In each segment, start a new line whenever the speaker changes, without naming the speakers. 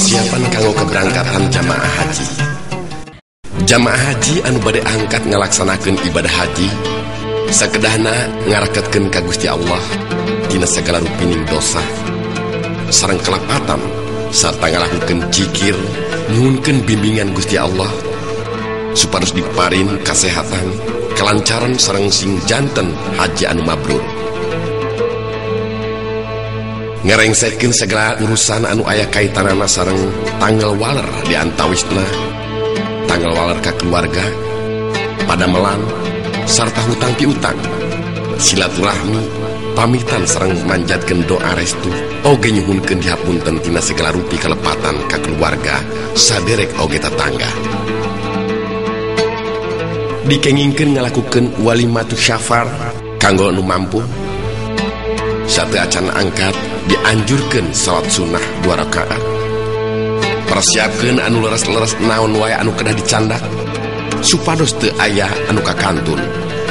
Persiapan kanggo keberangkatan jamaah haji. Jamaah haji anu bade angkat ngalaksanakeun ibadah haji sakedahna ngaraketkeun ka Gusti Allah tina sagala rupining dosa sareng kelapatan sarta ngalakukeun zikir nyuhunkeun bimbingan Gusti Allah supados diparin kasehatan, kelancaran sareng sing janten haji anu mabrur. Ngerengsekeun segala urusan anu aya kaitanana sareng tanggal waler di antawisna tanggal waler ka keluarga, padamelan sarta hutang piutang, silaturahmi, pamitan sareng manjatkeun doa restu oge nyuhunkeun dihapunten tina segala rupi kalepatan ka keluarga saderek oge tetangga. Dikengingkeun ngalakukeun walimatu syafar kanggo anu mampu. Satu acan angkat dianjurkeun salat sunnah 2 rakaat. Persiapkeun anu leres-leres naon wae anu kedah dicandak supados teu aya anu kakantun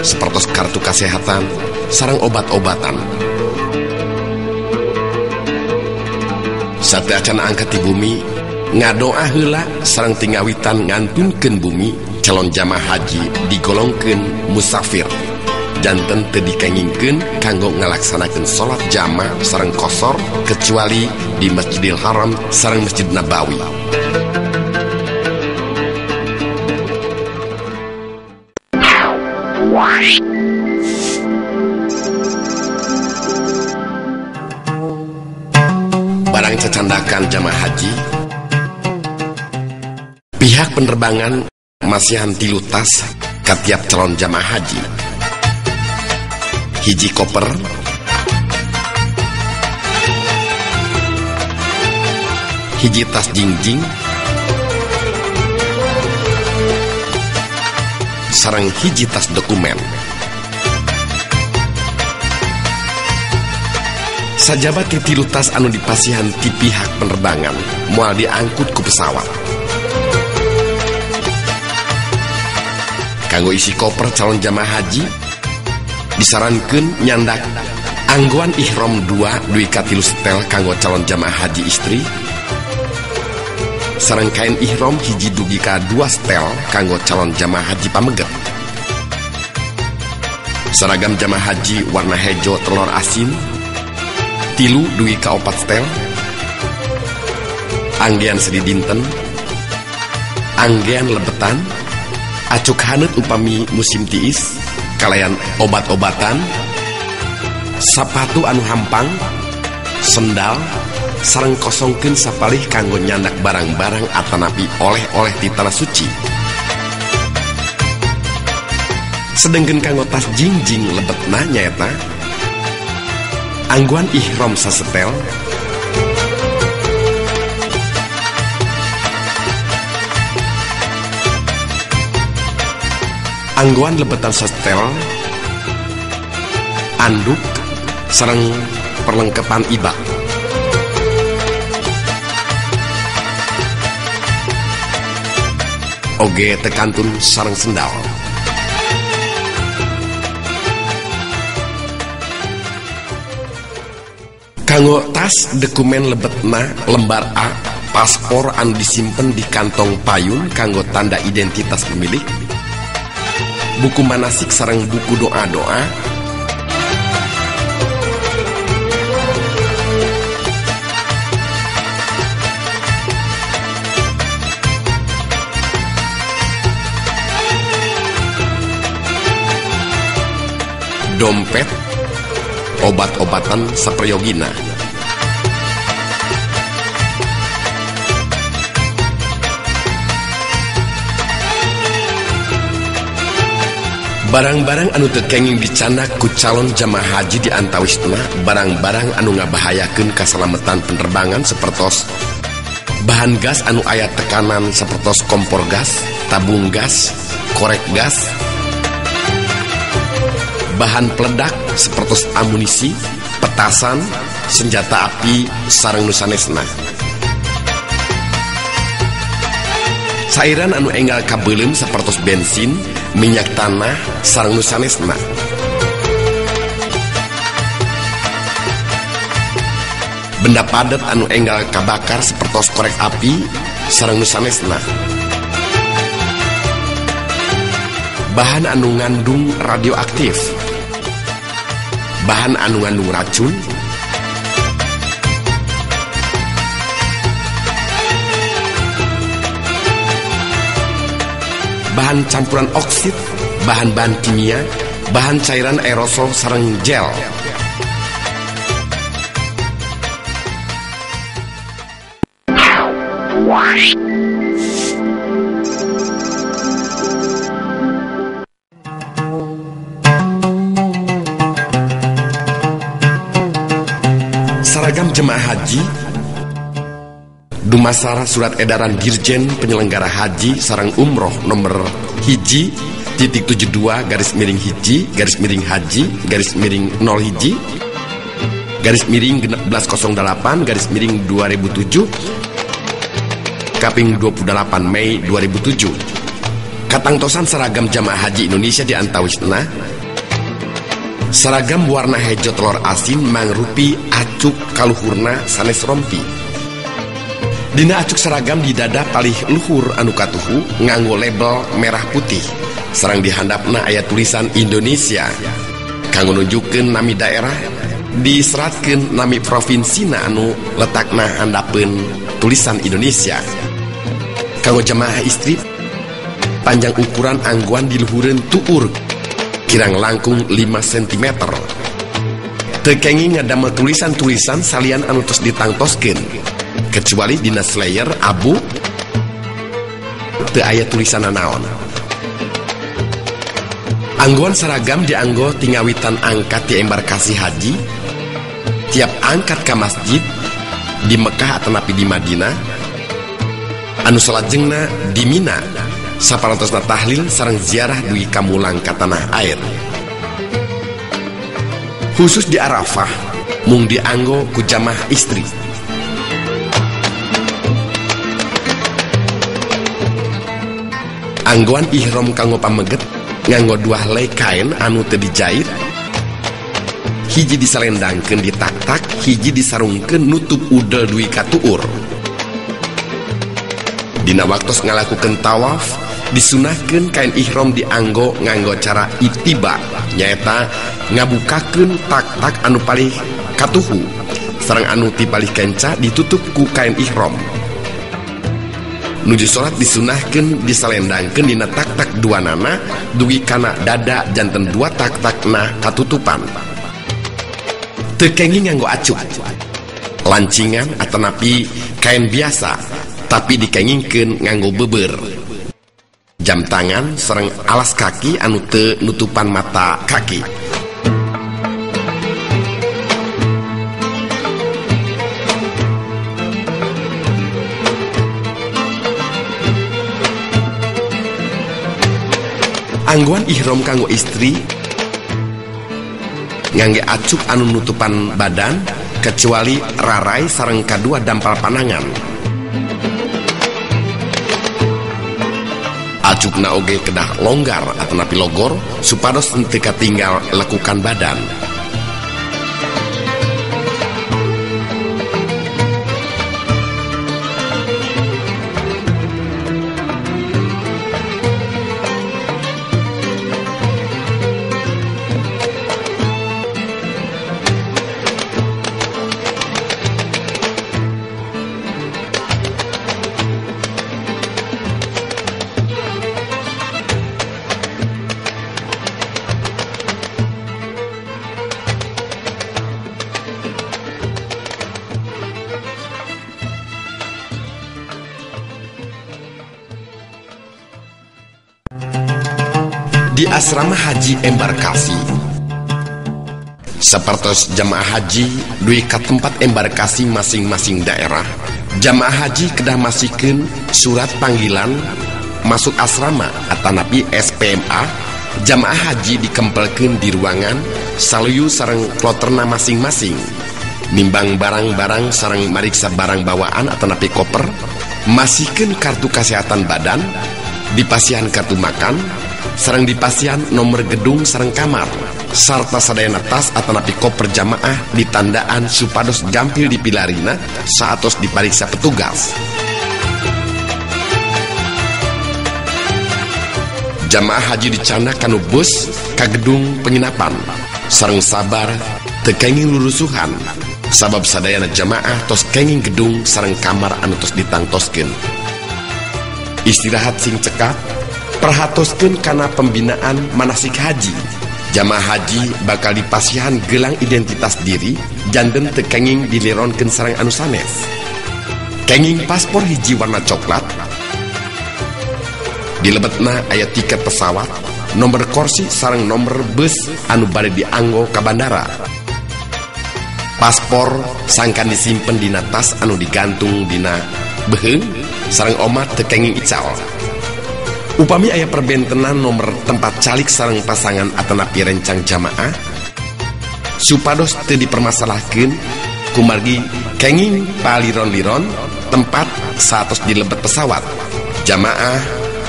sapertos kartu kasehatan sareng obat-obatan. Satu acan angkat di bumi ngadoa heula sareng tingawitan ngantunkeun bumi calon jamaah haji digolongkeun musafir. Janten teu dikengingkeun kanggo ngalaksanakeun salat jamaah sareng qosor kecuali di Masjidil Haram sareng Masjid Nabawi. Barang cacandakan jamaah haji, pihak penerbangan masihan 3 tas ka tiap calon jamaah haji. Hiji koper, hiji tas jingjing, sareng hiji tas dokumen. Sajabat ti 3 tas anu dipasihan ti pihak penerbangan moal diangkut ku pesawat. Kanggo isi koper calon jamaah haji disarankeun nyandak angguan ihram 2 duwi ka 3 setel kanggo calon jamaah haji istri sareng kain ihram hiji dugi ka 2 setel kanggo calon jamaah haji pameget. Seragam jamaah haji warna hejo telur asin 3 dugi ka 4 setel. Anggean sedi dinten, anggean lebetan, acuk haneut upami musim tiis, kalayan obat-obatan, sapatu anu hampang, sendal, sareng kosongkeun sapalih kanggo nyandak barang-barang atanapi oleh-oleh di tanah suci. Sedengkeun kanggo tas jingjing lebetna nyaeta angguan ihram sasetel, angguan lebetan sasetel, anduk, sareng perlengkapan ibak. Oge tekantun sareng sendal. Kanggo tas dokumen lebetna lembar A paspor anu disimpen di kantong payun kanggo tanda identitas pemilik, buku manasik sareng buku doa-doa, dompet, obat-obatan saprayogina. Barang-barang anu teu kenging dicandak ku calon jamaah haji di antawisna barang-barang anu ngabahayakeun kasalametan penerbangan sapertos bahan gas anu aya tekanan sapertos kompor gas, tabung gas, korek gas, bahan peledak sapertos amunisi, petasan, senjata api sareng nu sanesna. Cairan anu enggal kabeulem sapertos bensin, minyak tanah sareng nu sanesna. benda padat anu enggal kabakar sapertos korek api sareng nu sanesna. Bahan anu ngandung radioaktif, bahan anu ngandung racun, bahan campuran oksid, bahan-bahan kimia, bahan cairan aerosol sareng gel. Seragam jemaah haji dumasar surat edaran Dirjen Penyelenggara Haji sareng Umroh nomor hiji titik 72 garis miring hiji garis miring haji garis miring 0 hiji garis miring 1608 garis miring 2007 kaping 28 Mei 2007. Katangtosan seragam jamaah haji Indonesia di antawisna seragam warna hejo telur asin mangrupi acuk kaluhurna sanes rompi. Dina acuk seragam di dada palih luhur anu katuhu nganggo label merah putih sareng di handapna aya tulisan Indonesia kanggo nunjukkeun nami daerah, diseratkeun nami provinsina anu letakna handapeun tulisan Indonesia. Kanggo jamaah istri panjang ukuran angguan di luhureun tuur kirang langkung 5 cm. Teu kenging ngadamel tulisan-tulisan salian anu tos ditangtoskeun kecuali dina slayer abu teu aya tulisan naon. Angguan seragam dianggo tingawitan angkat di embarkasi haji, tiap angkat ka masjid di Mekah atanapi di Madinah, anu salajengna di Mina saparantosna tahlil sareng ziarah dugi kamulang ka tanah air. Khusus di Arafah mung dianggo ku jamaah istri. Anggoan ihram kanggo pameget nganggo 2 helai kain anu teu dijait, hiji disalendangkeun di tak-tak, hiji disarungkeun nutup udel dugi ka tuur. Dina waktos ngalakukeun tawaf disunahkeun kain ihram dianggo nganggo cara ittiba, nyaeta ngabukakeun tak-tak anu palih katuhu sareng anu ti palih kenca ditutup ku kain ihram. Nuju salat disunahkeun disalendangkeun dina tak-tak duanana dugi kana dada janten 2 tak-takna katutupan. Teu kenging nganggo acuk, lancingan atanapi kain biasa, tapi dikengingkeun nganggo beubeur. Jam tangan sareng alas kaki anu teu nutupan mata kaki. Angguan ihram kanggo istri ngangge acuk anu nutupan badan kecuali rarai sareng kadua dampal panangan. Acukna oge kedah longgar atanapi logor supados henteu katinggal lekukan badan. Di asrama haji embarkasi sapertos jamaah haji duwi ka tempat embarkasi masing-masing daerah, jamaah haji kedah masikeun surat panggilan masuk asrama atanapi SPMA. Jamaah haji dikempelkeun di ruangan saluyu sareng kloterna masing-masing, nimbang barang-barang sareng mariksa barang bawaan atanapi koper, masikeun kartu kesehatan badan, dipasihan kartu makan sareng dipasihan nomor gedung sareng kamar. sarta sadayana tas atanapi koper jamaah ditandaan supados gampil dipilarina saatos dipariksa petugas. Jamaah haji dicana kanu bus ka gedung penginapan sareng sabar teu kenging lurusuhan sabab sadayana jamaah tos kenging gedung sareng kamar anu tos ditangtoskeun. Istirahat sing cekap perhatoskeun kana pembinaan manasik haji. Jamaah haji bakal dipasihan gelang identitas diri janden teu kenging dilironkeun sareng anu sanes. Kenging paspor hiji warna coklat. Di lebetna aya tiket pesawat, nomor kursi sareng nomor bus anu bade dianggo ka bandara. Paspor sangkan disimpen dina tas anu digantung dina beheung sareng omat teu kenging ical. Upami aya perbentenan nomor tempat calik sareng pasangan atanapi rencang jamaah supados teu dipermasalahkeun kumargi kenging paliron-liron tempat satos dilebet pesawat. Jamaah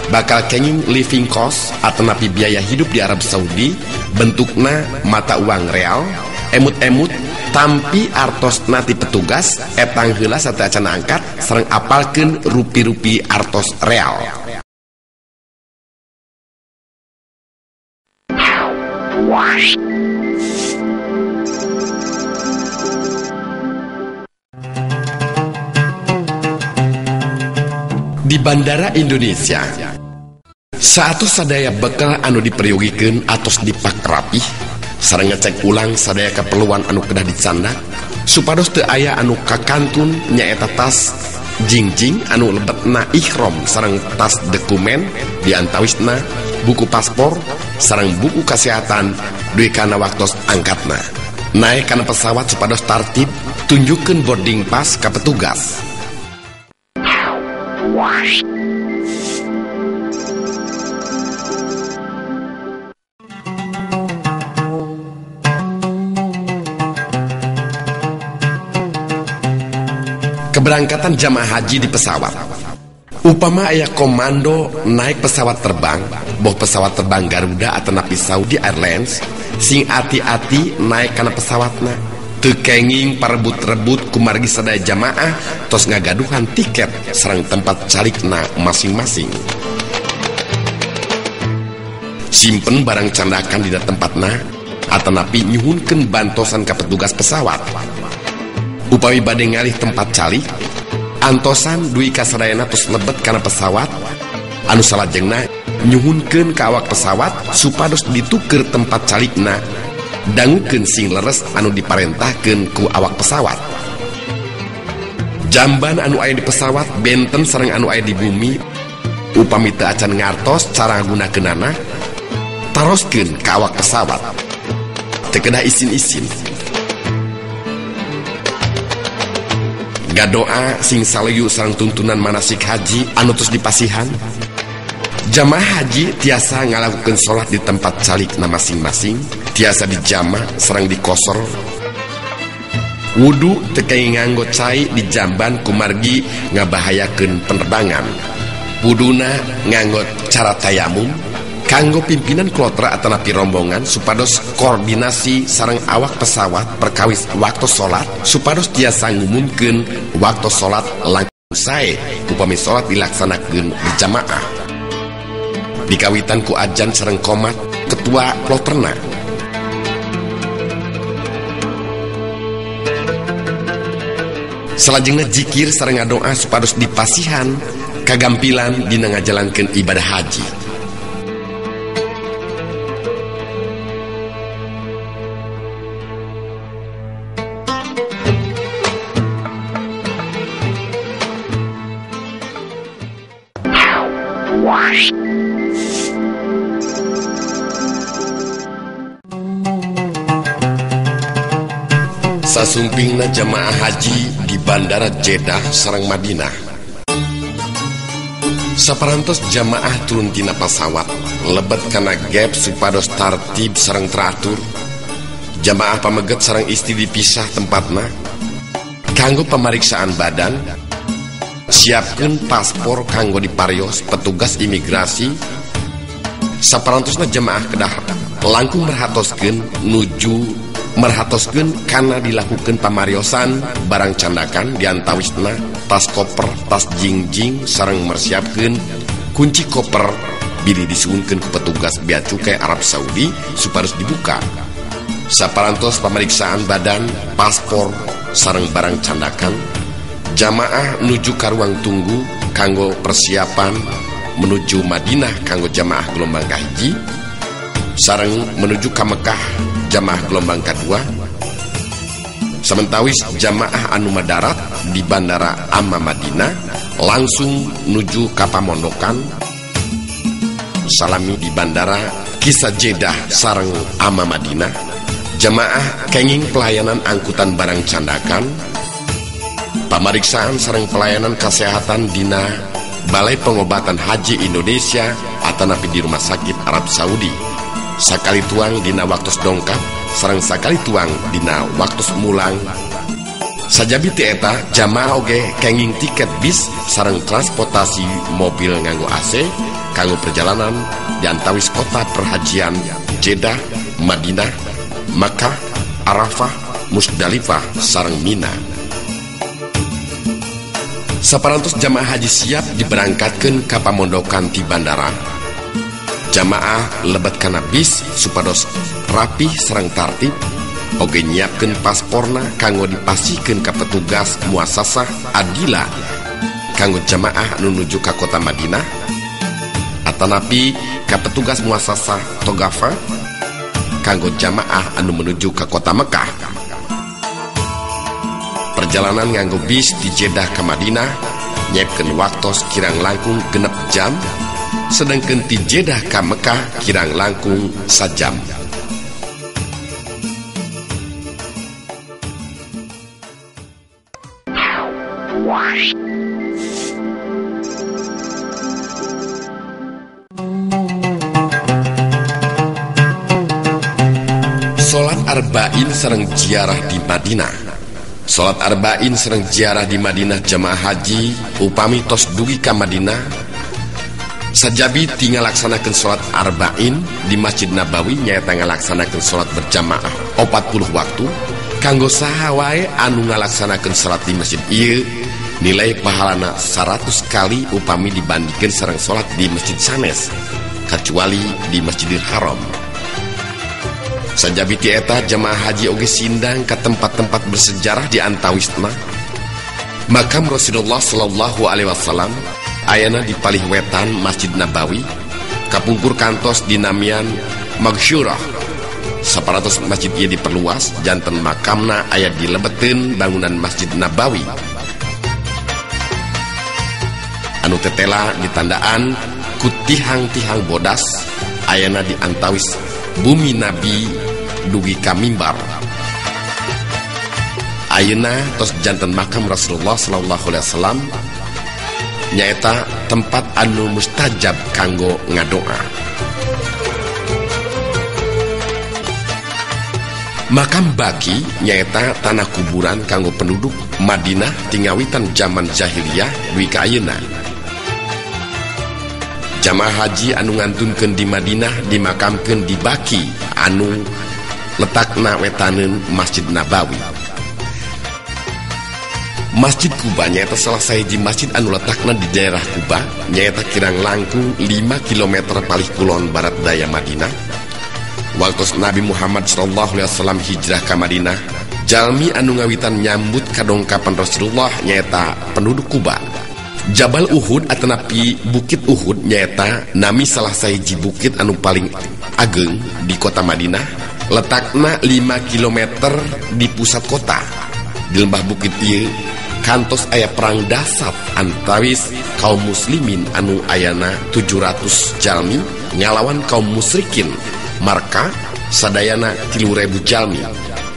bakal kenging living cost atanapi biaya hidup di Arab Saudi bentukna mata uang real emut-emut tampi artos nati petugas etang heula sateu acan angkat sareng apalkeun rupi-rupi artos real. Di Bandara Indonesia saatu sadaya bekal anu diperyogikan atos dipak rapih sareng ngecek ulang sadaya keperluan anu kedah dicandak supados teu aya anu kakantun nyaeta tas jingjing anu lebetna ihrom sareng tas dokumen diantawisna buku paspor sareng buku kesehatan duwe kana waktos angkatna. Naik kana pesawat supados tartib tunjukkeun boarding pass ka petugas. Keberangkatan jamaah haji di pesawat. Upama aya komando naik pesawat terbang, boh pesawat terbang Garuda atanapi Saudi Airlines, sing ati-ati naik kana pesawatna. Teu kenging parebut-rebut kumargi sadaya jamaah tos ngagaduhan tiket sareng tempat calikna masing-masing. Simpen barang candakan dina tempatna atanapi nyuhunkeun bantosan ka petugas pesawat. Upami bade ngalih tempat calik, antosan duwi kasadayana tos lebet kana pesawat, anu salajengna nyuhunkeun ka awak pesawat supados dituker tempat calikna dangukeun sing leres anu diparentahkeun ku awak pesawat. Jamban anu aya di pesawat benten sareng anu aya di bumi upami teu acan ngartos cara ngagunakeunana taroskeun ka awak pesawat teu kedah isin-isin. Gadoa sing saleyu sareng tuntunan manasik haji anu tos dipasihan. Jamaah haji tiasa ngalakukeun salat di tempat calikna masing-masing, tiasa dijama sareng dikosor. Wudu teu kenging nganggo cai di jamban kumargi ngabahayakeun penerbangan. Wuduna nganggo cara tayamum kanggo pimpinan kloter atanapi rombongan supados koordinasi sareng awak pesawat perkawis waktu salat supados tiasa ngumumkeun waktu salat langkung sae upami salat dilaksanakeun berjamaah. Dikawitan ku ajan sareng qomat ketua kloterna. Salajengna zikir sareng ngadoa supados dipasihan kagampilan dina ngajalankeun ibadah haji. Sasumpingna jamaah haji di Bandara Jeddah sareng Madinah. Saparantos jamaah turun tina pesawat lebet kana gap supados tartib sareng teratur. Jamaah pameget sareng istri dipisah tempatna kanggo pemeriksaan badan. Siapkeun paspor kanggo diparios petugas imigrasi. Saparantosna jamaah kedah langkung merhatoskeun karena dilakukan pamariosan barang candakan diantawisna tas koper, tas jingjing sareng mersiapkeun kunci koper bili disuunkeun ku petugas bea cukai Arab Saudi supados dibuka. Saparantos pemeriksaan badan, paspor sareng barang candakan, jamaah menuju ka ruang tunggu kanggo persiapan menuju Madinah kanggo jamaah gelombang kahiji sareng menuju ka Mekah jamaah gelombang kedua. Sementawis jamaah anu madarat di Bandara Amma Madinah langsung menuju ka pamondokan salami di Bandara Kisah Jeddah sareng Amma Madinah. Jamaah kenging pelayanan angkutan barang candakan, pemeriksaan sareng pelayanan kesehatan dina Balai Pengobatan Haji Indonesia atanapi di Rumah Sakit Arab Saudi. Sakali tuang dina waktu dongkap sareng sakali tuang dina waktu mulang. Sajabi ti eta jamaah oge kenging tiket bis sareng transportasi mobil nganggo AC kanggo perjalanan di antawis kota perhajian Jeddah, Madinah, Makkah, Arafah, Musdalifah sareng Mina. Saparantos jamaah haji siap diberangkatkeun ka pamondokan ti bandara. Jamaah lebet kana bis supados rapih sareng tartib, oge nyiapkeun pasporna kanggo dipasihkeun ka petugas muasasah Adila kanggo jamaah anu nuju ka kota Madinah atanapi ka petugas muasasah Togafa kanggo jamaah anu menuju ke kota Mekah. Perjalanan nganggo bis di Jeddah ke Madinah nyiapkeun waktos kirang langkung 6 jam, sedangkan di Jeddah ke Mekah kirang langkung 1 jam. Salat arba'in sareng ziarah di Madinah. Salat arba'in sareng ziarah di Madinah jamaah haji upami tos dugi ka Madinah sajabi tinggal laksanakeun salat arba'in di Masjid Nabawi nyaeta ngalaksanakeun salat berjamaah 40 waktu kanggo saha wae anu ngalaksanakeun salat di masjid ieu nilai pahalana 100 kali upami dibandingkeun sareng salat di masjid sanes kecuali di Masjidil Haram. Sajabi ti eta jamaah haji oge sindang ke tempat-tempat bersejarah di antawisna makam Rasulullah sallallahu alaihi wasallam ayana di palih wetan Masjid Nabawi kapungkur kantos dinamian Magsyurah. Saparatos masjid ieu diperluas janten makamna aya di lebeteun bangunan Masjid Nabawi anu tetela ditandaan ku tihang-tihang bodas ayana di antawis bumi Nabi dugi ka mimbar. Ayeuna tos janten makam Rasulullah sallallahu alaihi wasallam nyaeta tempat anu mustajab kanggo ngadoa. Makam Baki nyaeta tanah kuburan kanggo penduduk Madinah tingawitan zaman jahiliyah dugi ka ayeuna. Jamaah haji anu ngantunkeun di Madinah dimakamkeun di Baki anu letakna wetaneun Masjid Nabawi. Masjid Kuba nyaeta salah sahiji masjid anu letakna di daerah Kuba nyaeta kirang langkung 5 km palih kulon barat daya Madinah. Waktu Nabi Muhammad SAW hijrah ke Madinah, jalmi anu ngawitan nyambut kadongkapan Rasulullah nyaeta penduduk Kuba. Jabal Uhud atanapi Bukit Uhud nyaeta nami salah sahiji bukit anu paling ageng di kota Madinah, letakna 5 km di pusat kota. Di lembah bukit ieu kantos aya perang dasar antawis kaum muslimin anu ayana 700 jalmi ngalawan kaum musyrikin marka sadayana 3.000 jalmi.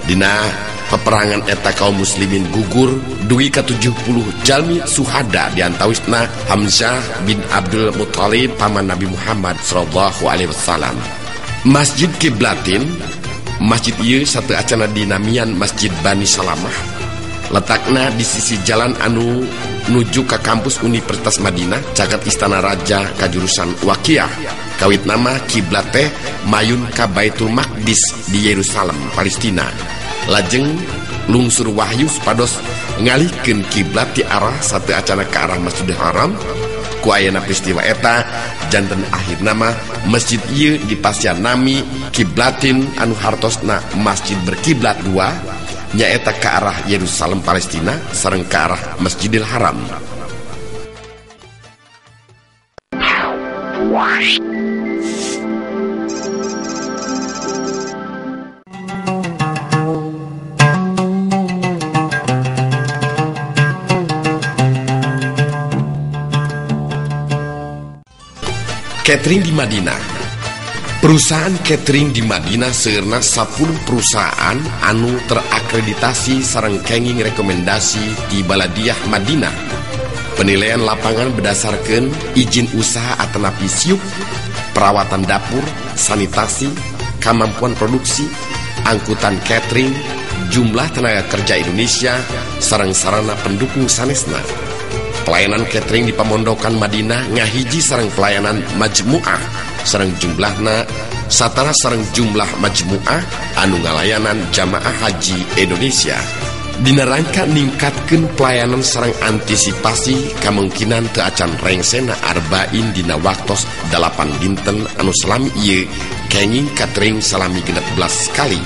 Dina peperangan eta kaum muslimin gugur dugi ka 70 jalmi suhada diantawisna Hamzah bin Abdul Muthalib paman Nabi Muhammad sallallahu alaihi wasallam. Masjid Kiblatin masjid ieu satu acana dinamian Masjid Bani Salamah, letakna di sisi jalan anu nuju ka kampus Universitas Madinah caket Istana Raja ka jurusan Waqiyah. Kawit nama kiblat teh mayun ka Baitul Maqdis di Yerusalem, Palestina. Lajeng lungsur wahyu supados ngalihkeun kiblat ti arah satu acana ke arah Masjidil Haram. Ku ayana peristiwa eta janten akhir nama masjid ieu dipasian nami kiblatin anu hartosna masjid berkiblat dua, nyaeta ke arah Yerusalem, Palestina sareng ke arah Masjidil Haram. Catering di Madinah. Perusahaan catering di Madinah seueurna 10 perusahaan anu terakreditasi sareng kenging rekomendasi di Baladiah Madinah. Penilaian lapangan berdasarkan izin usaha atanapi siup, perawatan dapur, sanitasi, kemampuan produksi, angkutan catering, jumlah tenaga kerja Indonesia, sareng sarana pendukung sanesna. Pelayanan catering di Pamondokan Madinah ngahiji sareng pelayanan majmu'ah sareng jumlahna satara sareng jumlah majmu'ah anu ngalayanan jamaah haji Indonesia. Dina rangka ningkatkeun pelayanan sareng antisipasi kemungkinan teu acan rengsena arba'in dina waktos 8 dinten anu salami ieu kenging catering salami 16 kali.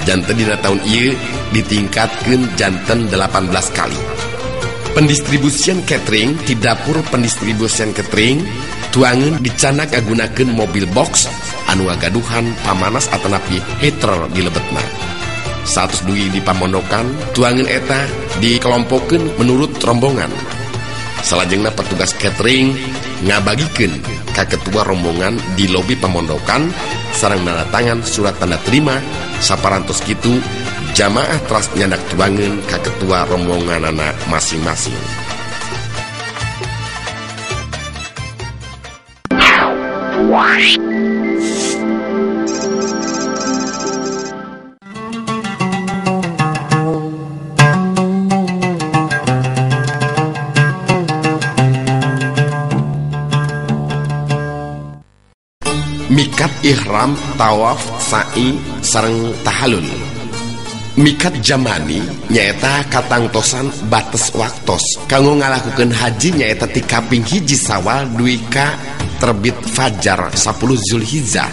Janten dina tahun ieu ditingkatkeun janten 18 kali. Pendistribusian catering di dapur pendistribusian catering tuangan dicanak ngagunakeun mobil box anu ngagaduhan pamanas atanapi heater di lebetna. Satus dugi di Pamondokan tuangan eta dikelompokkeun menurut rombongan. Salajengna petugas catering ngabagikeun ka ketua rombongan di lobi Pamondokan sareng nanatangan surat tanda terima saparantos kitu jamaah teras nyandak tuangan ka ketua rombongan anak masing-masing. Mikat ihram, tawaf, sa'i, sareng tahallul. Mikat jamani nyaeta katangtosan batas waktos kanggo ngalakukeun haji nyaeta ti kaping hiji Sawal duwi ka terbit fajar 10 Zulhijjah.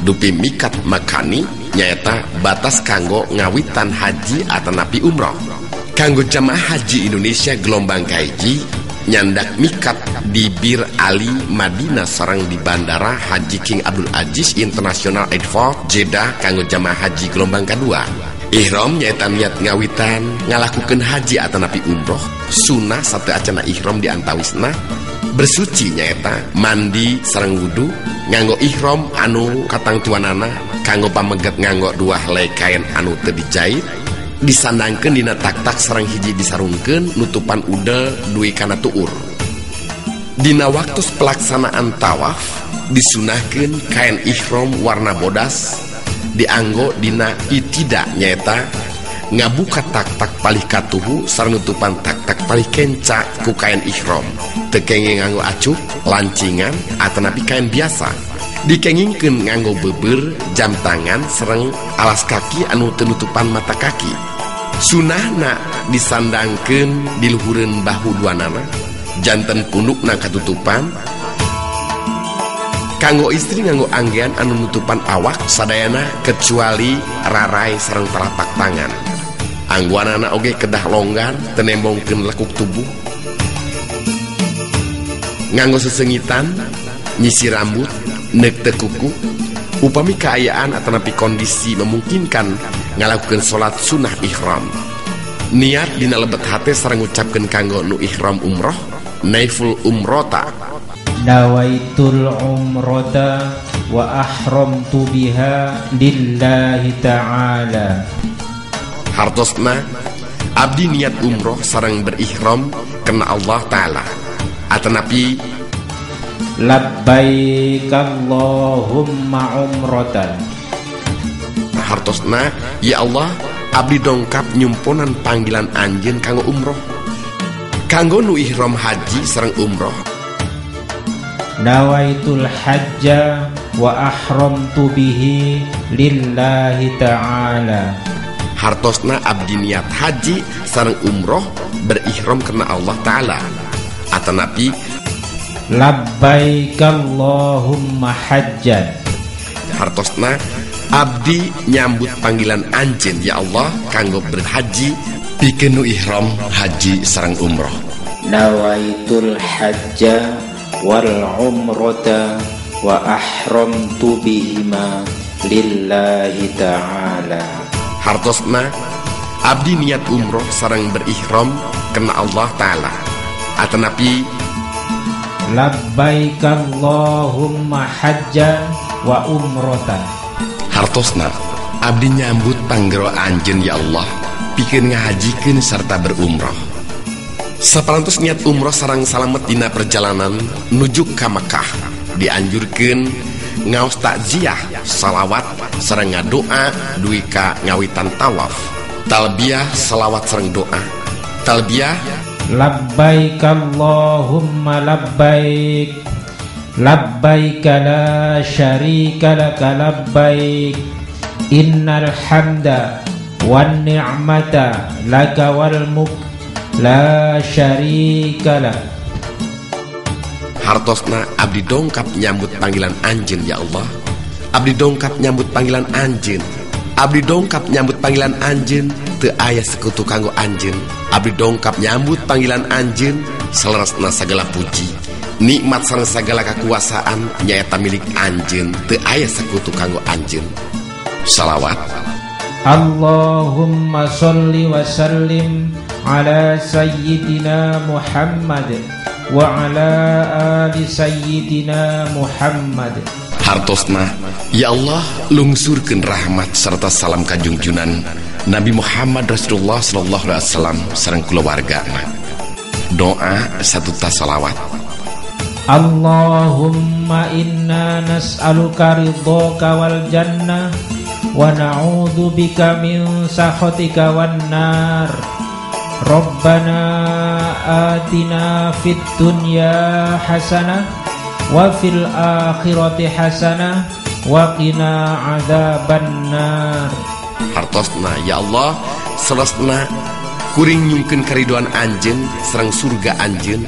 Dupi mikat makani nyaeta batas kanggo ngawitan haji atanapi umroh. Kanggo jamaah haji Indonesia gelombang kahiji nyandak mikat di Bir Ali Madinah sareng di Bandara Haji King Abdul Aziz International Airport Jeddah kanggo jamaah haji gelombang kedua. Ihram nyaeta niat ngawitan ngalakukeun haji atanapi umroh. Sunnah satu acana ihram diantawisna. Bersuci nyaeta mandi sareng wudu nganggo ihram anu katangtuanana kanggo pameget nganggo 2 helai kain anu teu dijait disandangkeun dina tak-tak sareng hiji disarungkeun nutupan udel duwi kana tuur. Dina waktu pelaksanaan tawaf disunahkeun kain ihram warna bodas dianggo dina itida nyaeta ngabuka tak-tak palih katuhu sareng nutupan tak-tak palih kenca ku kain ihram. Teu kenging nganggo acuh, lancingan atanapi kain biasa. Dikengingkeun nganggo beubeur, jam tangan sareng alas kaki anu teu nutupan mata kaki. Sunahna disandangkeun di luhureun bahu duanana, janten pundukna katutupan. Kanggo istri nganggo anggean anu nutupan awak sadayana kecuali rarai sareng telapak tangan. Angguanana oge kedah longgar tenembongkeun lekuk tubuh. Nganggo sesengitan, nyisi rambut, neuk teu kuku. Upami kaayaan atanapi kondisi memungkinkan ngalakukeun salat sunnah ihram. Niat dina lebet hate sareng ngucapkeun kanggo nu ihram umroh, naiful umrota.
Nawaitul umrata wa ahramtu biha lillahi ta'ala.
Hartosna abdi niat umroh sareng berihram kena Allah Ta'ala. Atanapi
labbaik Allahumma umratan.
Hartosna ya Allah abdi dongkap nyumponan panggilan anjeun kanggo umroh. Kanggo nu ihram haji sareng umroh
nawaitul hajja wa ahramtu bihi lillahi ta'ala.
Hartosna abdi niat haji sareng umroh berihram karena Allah Ta'ala. Atanapi
labbaik Allahumma hajjan.
Hartosna abdi nyambut panggilan anjeun ya Allah kanggo berhaji pikeun nu ihram haji sareng umroh.
Nawaitul hajja wal umrata wa ahramtu bihima lillahi ta'ala.
Hartosna abdi niat umroh sareng berihram karena Allah Ta'ala. Atanapi
labbaik Allahumma hajjan wa umratan.
Hartosna abdi nyambut panggero anjeun ya Allah pikeun ngahajikeun sarta berumroh. Saparantos niat umroh sareng salamet dina perjalanan nuju ka Makkah dianjurkeun ngaos takziah, salawat sareng ngadoa duwi ka ngawitan tawaf. Talbiyah, salawat sareng doa. Talbiyah
labbaik Allahumma labbaik labbaik la syarika laka labbaik innal hamda wan ni'mata laka wal mulk la syarika lak.
Hartosna abdi dongkap nyambut panggilan anjeun ya Allah. Abdi dongkap nyambut panggilan anjeun. Abdi dongkap nyambut panggilan anjeun teu aya sekutu kanggo anjeun. Abdi dongkap nyambut panggilan anjeun salerasna sagala puji nikmat sareng sagala kakuasaan nyaeta milik anjeun teu aya sekutu kanggo anjeun. Salawat
Allahumma sholli wa sallim ala sayyidina Muhammad wa ala ali sayyidina Muhammad.
Hartosna ya Allah lungsurkeun rahmat serta salam kajungjunan Nabi Muhammad Rasulullah sallallahu alaihi wasallam sareng kulawargana. Doa satu tas salawat.
Allahumma inna nas'aluka ridhaka wal jannah wa na'udzu bika min sakhatika wan nar. Rabbana atina fid dunya hasanah wa fil akhirati hasanah wa qina adzabannar.
Hartosna ya Allah selesna kuring nyungkeun karidoan anjeun sareng surga anjeun,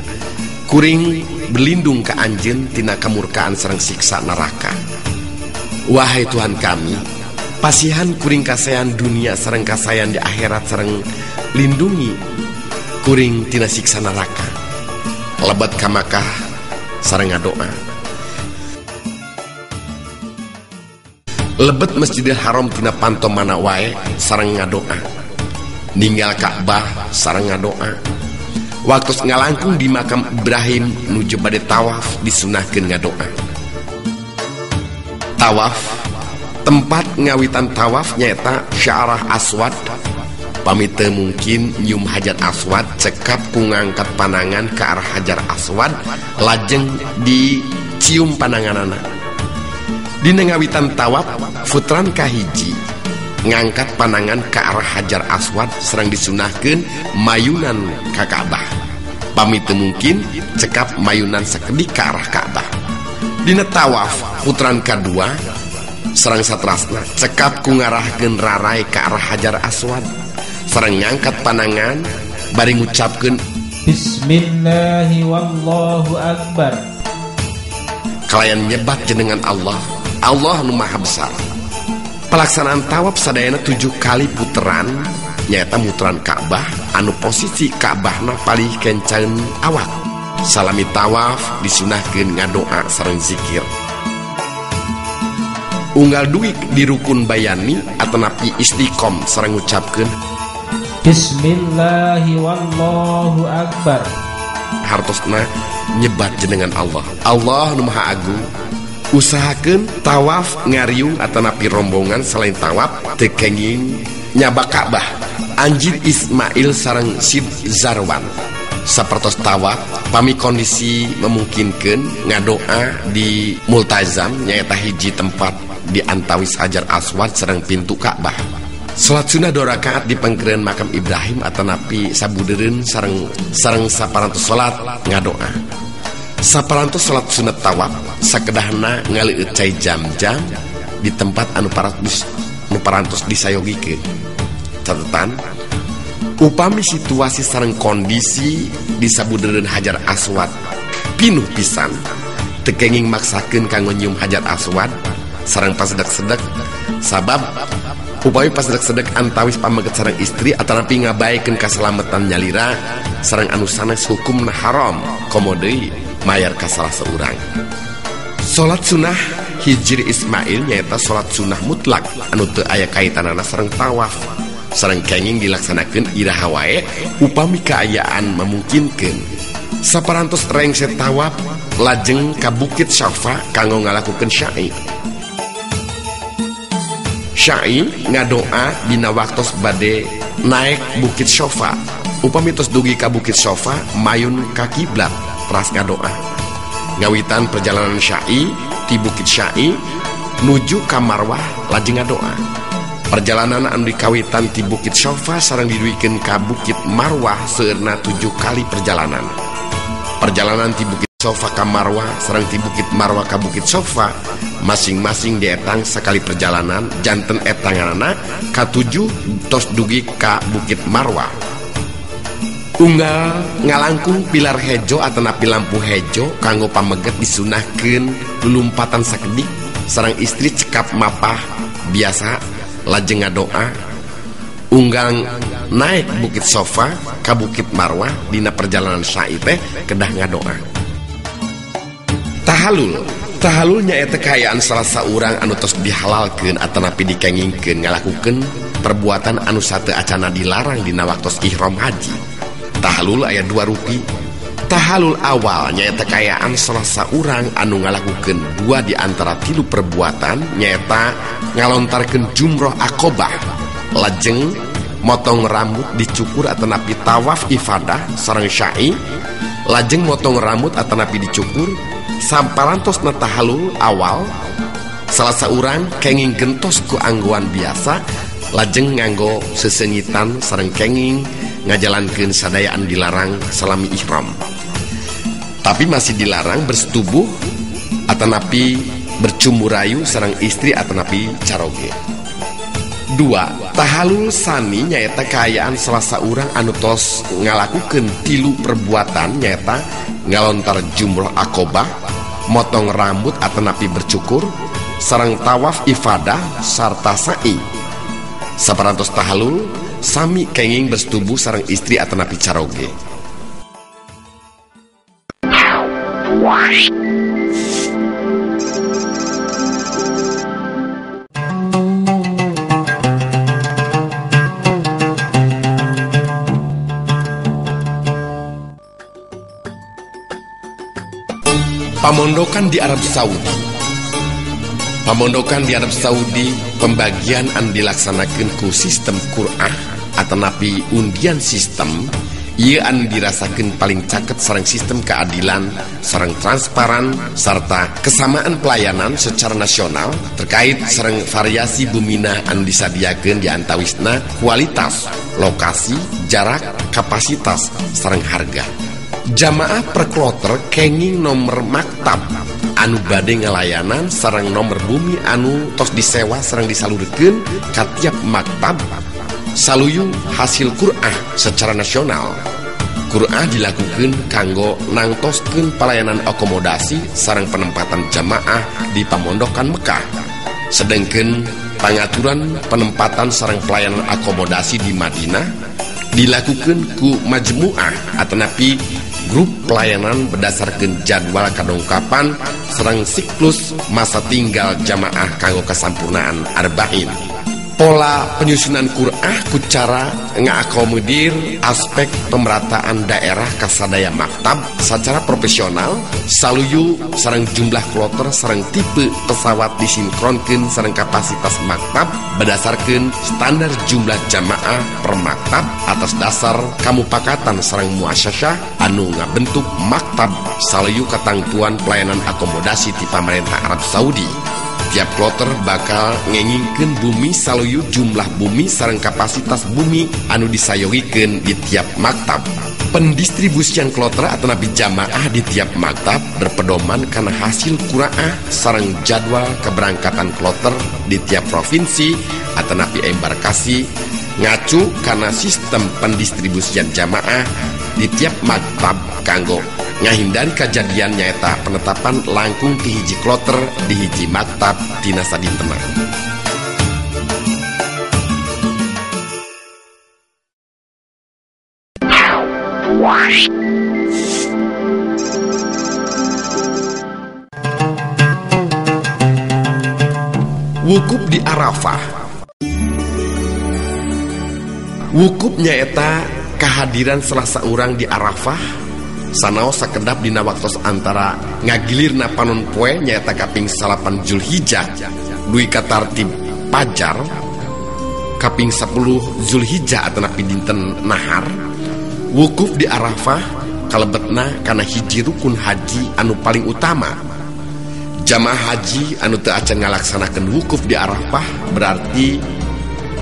kuring berlindung ka anjeun tina kamurkaan sareng siksa neraka. Wahai Tuhan kami, pasihan kuring kasayan dunia sareng kasayan di akhirat sareng lindungi kuring tina siksa neraka. Lebat ka Makkah sareng ngadoa. Lebet Masjidil Haram tina panto mana wae sareng ngadoa. Ninggal Ka'bah sareng ngadoa. Waktu ngalangkung di makam Ibrahim nuju bade tawaf disunahkeun ngadoa. Tawaf tempat ngawitan tawaf nyaeta Sya'rah Aswad. Pamit teu mungkin nyum Hajar Aswad cekap ku ngangkat panangan ke arah Hajar Aswad lajeng dicium pananganana. Dina ngawitan tawaf putran kahiji ngangkat panangan ke arah Hajar Aswad serang disunahkeun mayunan ka Ka'bah. Pamit teu mungkin cekap mayunan sakedik ke arah Ka'bah. Dina tawaf putran kadua serang satrasna cekap ku ngarahkeun rarai ke arah Hajar Aswad sareng ngangkat panangan bari ngucapkeun
Bismillahi wallahu akbar.
Kalayan nyebat jenengan Allah, Allah nu maha besar. Pelaksanaan tawaf sadayana 7 kali puteran nyaeta muteran Ka'bah anu posisi Ka'bahna palih kencaun awak. Salami tawaf disunahkeun ngadoa sareng zikir. Unggal duik di rukun bayani atanapi istiqom sareng ngucapkeun
Bismillahi wallahu akbar.
Hartosna nyebat jenengan Allah, Allah nu maha agung. Usahakeun tawaf ngariung atanapi rombongan selain tawaf teu kenging nyaba Ka'bah. Anjir Ismail sareng Sid Zarwan sapertos tawaf pami kondisi memungkinkeun ngadoa di Multazam nyaeta hiji tempat di antawis Hajar Aswad sareng pintu Ka'bah. Salat sunnah 2 rakaat di panggereun makam Ibrahim atanapi sabudeureun sareng saparantos salat ngadoa. Saparantos salat sunat tawaf sakedahna ngaleueut cai jam-jam di tempat anu parantos disayogikeun. Catatan, upami situasi sareng kondisi di sabudeureun Hajar Aswad pinuh pisan, teu kenging maksakeun kanggo nyium Hajar Aswad sareng pasedek-sedek, sabab upami pasedek-sedek antawis pameget sareng istri atanapi ngabaekeun kaselamatan nyalira sareng anu sanes hukumna haram, komo deui mayar ka salah seurang. Salat sunah hijri Ismail nyaeta salat sunah mutlak anu teu aya kaitanana sareng tawaf, sareng kenging dilaksanakeun iraha wae upami kaayaan memungkinkeun. Saparantos rengset tawaf lajeng ka Bukit Syafa kanggo ngalakukeun sya'i. Sya'i ngadoa dina waktos bade naik Bukit Syafa. Upami tos dugi ka Bukit Syafa mayun ka kiblat teras ngadoa. Ngawitan perjalanan sya'i di Bukit Sya'i nuju ka Marwah lajeng ngadoa. Perjalanan anu dikawitan di Bukit Syafa sareng diduikeun ka Bukit Marwah seueurna 7 kali perjalanan. Perjalanan di Bukit Syafa ka Marwah sareng di Bukit Marwah ka Bukit Syafa masing-masing dietang sekali perjalanan, janten etanganana ka-7 tos dugi ka Bukit Marwah. Unggal ngalangkung pilar hejo atanapi lampu hejo kanggo pameget disunahkeun lulumpatan sakedik sareng istri cekap mapah biasa lajeng ngadoa. Unggal naik Bukit Syafa ka Bukit Marwah dina perjalanan sya'i teh kedah ngadoa. Tahallul nyaeta kaayaan salah saurang anu tos dihalalkeun atanapi dikengingkeun ngalakukeun perbuatan anu sateu acana dilarang dina waktos ihram haji. Tahallul aya 2 rupi. Tahallul awal nyaeta kaayaan salah saurang anu ngalakukeun 2 di antara 3 perbuatan nyaeta ngalontarkeun jumroh Aqobah, lajeng motong rambut dicukur atanapi tawaf ifadah sareng sya'i, lajeng motong rambut atanapi dicukur. Samparantos na tahallul awal salah saurang kenging gentos ku angguan biasa, lajeng nganggo sesengitan sareng kenging ngajalankeun sadayaan dilarang salami ihram. Tapi masih dilarang bersetubuh atanapi bercumurayu sareng istri atanapi caroge. 2. Tahallul sani nyaeta kaayaan salah saurang anu tos ngalakukeun 3 perbuatan nyaeta ngalontar jumroh Aqobah, motong rambut atanapi bercukur, sareng tawaf ifadah sarta sa'i. Saparantos tahallul sami kenging bersetubuh sareng istri atanapi caroge. Pamondokan di Arab Saudi. Pamondokan di Arab Saudi pembagian an dilaksanakeun ku sistem Qur'ah atanapi undian sistem ieu an dirasakeun paling caket sareng sistem keadilan sareng transparan sarta kesamaan pelayanan secara nasional terkait sareng variasi bumina an disadiakeun di antawisna kualitas, lokasi, jarak, kapasitas sareng harga. Jamaah per kloter kenging nomor maktab anu bade ngalayanan sareng nomor bumi anu tos disewa sareng disalurkeun ka tiap maktab saluyu hasil Qur'ah secara nasional. Qur'ah dilakukeun kanggo nangtoskeun pelayanan akomodasi sareng penempatan jamaah di pamondokan Mekah. Sedengkeun pangaturan penempatan sareng pelayanan akomodasi di Madinah dilakukeun ku majmu'ah atanapi grup pelayanan berdasarkan jadwal kadongkapan serang siklus masa tinggal jamaah kanggo kesampurnaan arba'in. Pola penyusunan Qur'ah ku cara ngaakomodir aspek pemerataan daerah kasadaya maktab secara profesional saluyu sareng jumlah kloter sareng tipe pesawat disinkronkeun sareng kapasitas maktab berdasarkan standar jumlah jamaah per maktab atas dasar kamupakatan sareng muasyasah anu ngabentuk maktab saluyu katangtuan pelayanan akomodasi di pemerintah Arab Saudi. tiap kloter bakal ngengingkeun bumi saluyu jumlah bumi sareng kapasitas bumi anu disayogikeun di tiap maktab. Pendistribusian kloter atau nabi jamaah di tiap maktab berpedoman karena hasil quraah sareng jadwal keberangkatan kloter di tiap provinsi atau nabi embarkasi ngacu karena sistem pendistribusian jamaah di tiap maktab kanggo ngahindari kejadian nyaeta penetapan langkung ti hiji kloter di hiji maktab tina sadintena. Wukuf di Arafah. Wukuf nyaeta kehadiran salah seorang di Arafah sanaos sakedap dina waktos antara ngagilirna panon poe nyaeta kaping 8 Zulhijjah duwi katartib pajar kaping 10 Zulhijjah atau napi dinten nahar. Wukuf di Arafah kalebetna kana hiji rukun haji anu paling utama. Jamaah haji anu teu acan ngalaksanakeun wukuf di Arafah berarti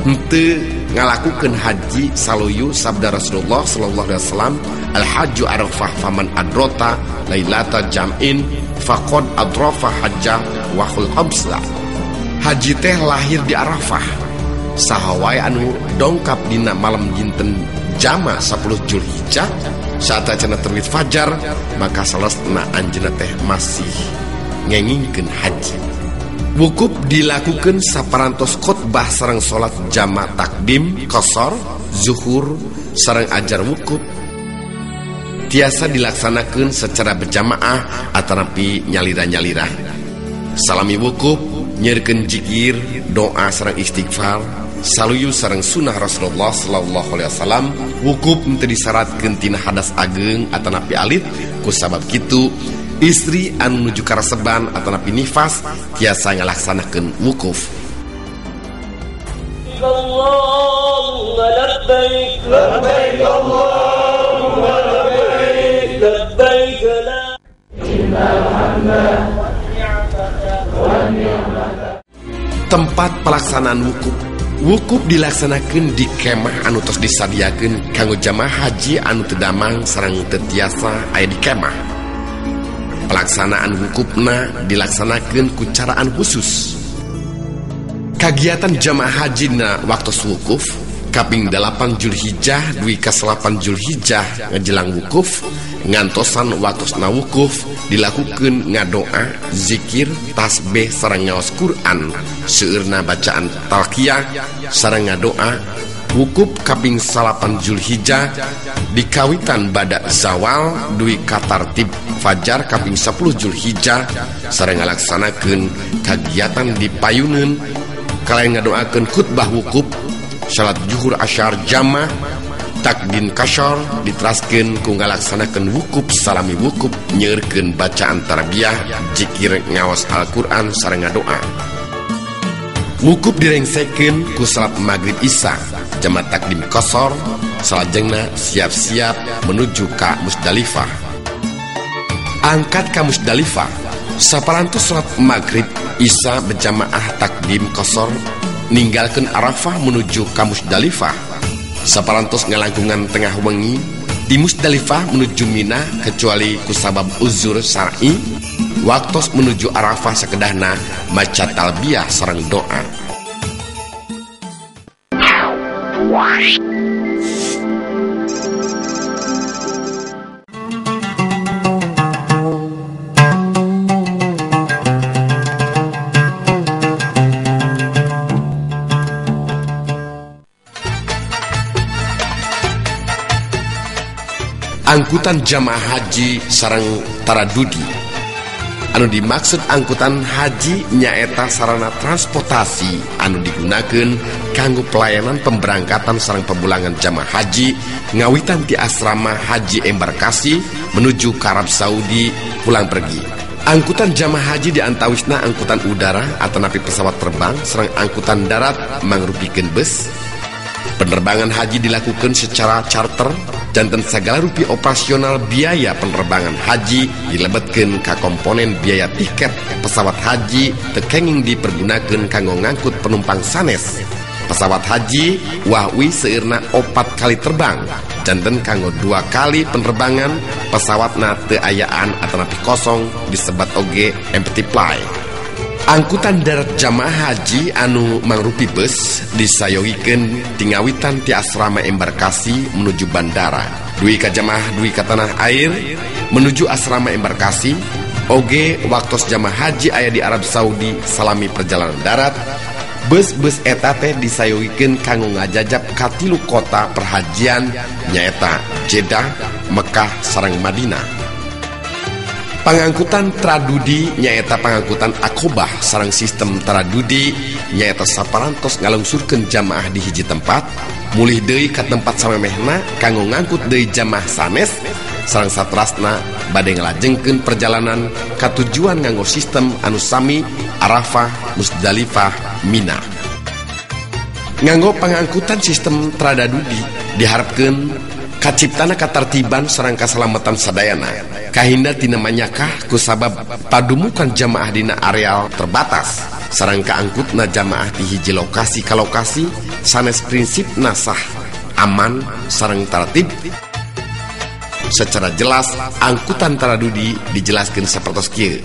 henteu ngalakukeun haji saluyu sabda Rasulullah sallallahu alaihi wasallam, al hajju Arafah faman adrota lailata jam'in faqad adrafa hajjah wa khul khamsa. Haji teh lahir di Arafah. Saha wae anu dongkap dina malam dinten jama 10 Zulhijjah saat cenah terbit fajar maka salesna anjeunna teh masih ngengingkeun haji. Wukuf dilakukan saparantos khotbah sareng salat jama takdim qasar zuhur sareng ajar wukuf tiasa dilaksanakan secara berjamaah atanapi nyalira-nyalira. Salami wukuf nyerkeun zikir doa sareng istighfar saluyu sareng sunnah Rasulullah sallallahu alaihi wasallam. Wukuf teu disyaratkeun tina hadas ageng atanapi alit, kusabab kitu istri anu nuju karaseban atanapi nifas tiasa ngalaksanakeun wukuf.
Allahumma labbaik labbaik Allahumma labbaik labbaik la innal hamda wan ni'mata.
Tempat pelaksanaan wukuf. Wukuf dilaksanakeun di kemah anu tos disadiakeun kanggo jamaah haji anu teu damang sareng teu tiasa aya di kemah. Pelaksanaan wukufna dilaksanakeun ku caraan khusus. Kagiatan jamaah haji na waktu wukuf kaping 8 Zulhijjah duwi ka 8 Zulhijjah ngejelang wukuf ngantosan waktosna wukuf dilakukeun ngadoa, zikir, tasbih sareng ngaos Quran seueurna bacaan talqiyah sareng ngadoa. Wukuf kaping 8 Zulhijjah dikawitan bada zawal duwi katartib fajar kaping 10 Zulhijjah sareng ngalaksanakeun kagiatan di payuneun kalayan ngadoakeun khutbah wukuf, salat zuhur asyar jama, takdim kasyar diteraskeun ku ngalaksanakeun wukuf salami wukuf nyeurkeun bacaan tarbiyah, zikir ngaos Al-Qur'an sareng ngadoa. Wukuf direngsekeun ku salat maghrib isya jama takdim qasar salajengna siap-siap menuju ka Musdalifah. Angkat ka Musdalifah saparantos salat maghrib isya berjamaah takdim qasar ninggalkeun Arafah menuju ka Musdalifah. Saparantos ngalangkungan tengah wengi di Musdalifah menuju Mina kecuali kusabab uzur syar'i waktos menuju Arafah sakedahna maca talbiyah sareng doa. Angkutan jamaah haji sareng taradudi. Anu dimaksud angkutan haji nyaeta sarana transportasi anu digunakeun kanggo pelayanan pemberangkatan sareng pemulangan jamaah haji ngawitan ti asrama haji embarkasi menuju ke Arab Saudi pulang pergi. Angkutan jamaah haji diantawisna angkutan udara atanapi pesawat terbang sareng angkutan darat mangrupikeun bus. Penerbangan haji dilakukan secara charter janten segala rupi operasional biaya penerbangan haji dilebetkeun ka komponen biaya tiket pesawat haji tekenging dipergunakeun kanggo ngangkut penumpang sanes. Pesawat haji wahwi seueurna 4 kali terbang, janten kanggo 2 kali penerbangan pesawatna teu ayaan atanapi kosong disebat oge empty fly. Angkutan darat jamaah haji anu mangrupi bus disayogikeun tingawitan ti asrama embarkasi menuju bandara, duwi ka jamaah duwi ka tanah air menuju asrama embarkasi. Oge waktos jamaah haji aya di Arab Saudi salami perjalanan darat, bus-bus eta teh disayogikeun kanggo ngajajab ka 3 kota perhajian nyaeta Jeddah, Mekah sareng Madinah. Pangangkutan tradudi nyaeta pangangkutan akobah sareng sistem tradudi nyaeta saparantos ngalungsurkeun jamaah di hiji tempat mulih deui ka tempat samemehna kanggo ngangkut deui jamaah sanes sareng satrasna bade ngalajengkeun perjalanan ka tujuan nganggo sistem anu sami Arafah, Musdalifah, Mina. Nganggo pangangkutan sistem tradadudi diharapkeun kaciptana katartiban sareng kasalamatan sadayana kahinda tina manyakah kusabab padumukan jamaah dina areal terbatas sareng kaangkutna jamaah di hiji lokasi ka lokasi sanes prinsip nasah aman sareng tertib. Secara jelas angkutan taradudi dijelaskeun sapertos kieu.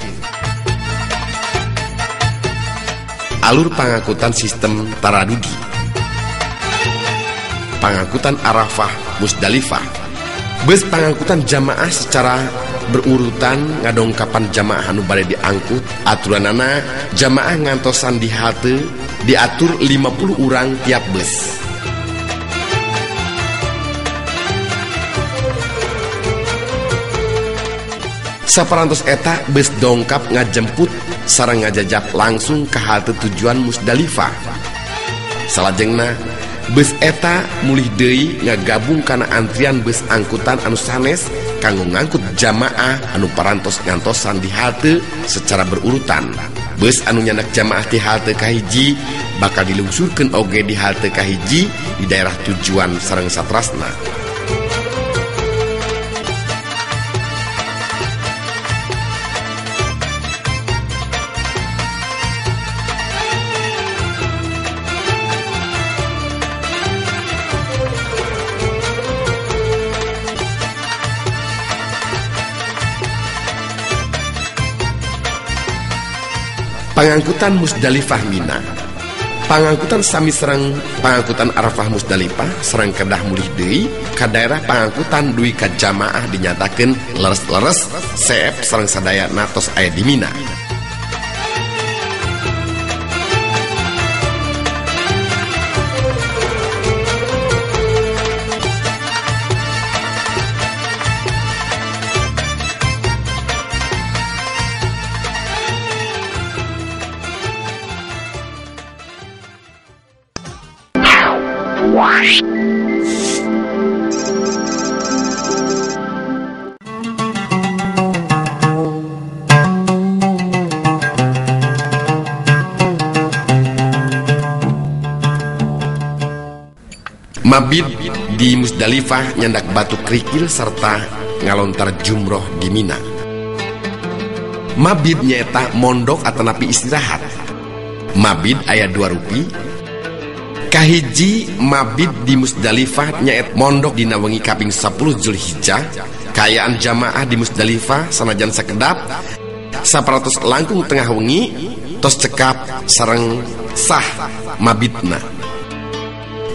Alur pangangkutan sistem taradudi. Pangangkutan Arafah, Musdalifah. Bus pangangkutan jamaah secara berurutan ngadongkapan jamaah anu bade diangkut. Aturanana jamaah ngantosan di halte diatur 50 urang tiap bus. Saparantos eta bus dongkap ngajemput sareng ngajajab langsung ke halte tujuan Musdalifah. Salajengna bus eta mulih deui ngagabung kana antrian bus angkutan anu sanes kanggo ngangkut jamaah anu parantos ngantosan di halte secara berurutan. Bus anu nyandak jamaah di halte kahiji bakal dilungsurkeun oge di halte kahiji di daerah tujuan sareng satrasna. Pangangkutan Musdalifah Mina. Pangangkutan sami serang pangangkutan Arafah Musdalifah serang kedah mulih deui ka daerah pangangkutan duwi ka jamaah dinyatakeun leres-leres seep sareng sadaya natos aya di Mina. Mabit di Musdalifah nyandak batu kerikil serta ngalontar jumroh di Mina. Mabit nyaeta mondok atanapi istirahat. Mabit aya 2 rupi. Kahiji mabit di Musdalifah nyaet mondok dina wengi kaping 10 Zulhijjah. Kayaan jamaah di Musdalifah sanajan sakedap 100 langkung tengah wengi tos cekap sareng sah mabitna.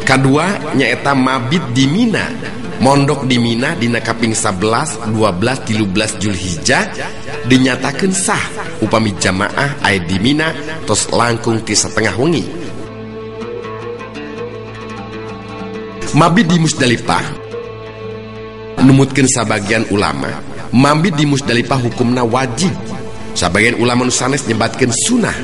Kadua nyaeta mabit di Mina. Mondok di Mina dina kaping 11, 12, 13 Zulhijjah dinyatakeun sah upami jamaah aya di Mina tos langkung ti satengah wengi. Mabit di Musdalifah numutkeun sabagian ulama, mabit di Musdalifah hukumna wajib. Sabagian ulama nu sanes nyebatkeun sunah.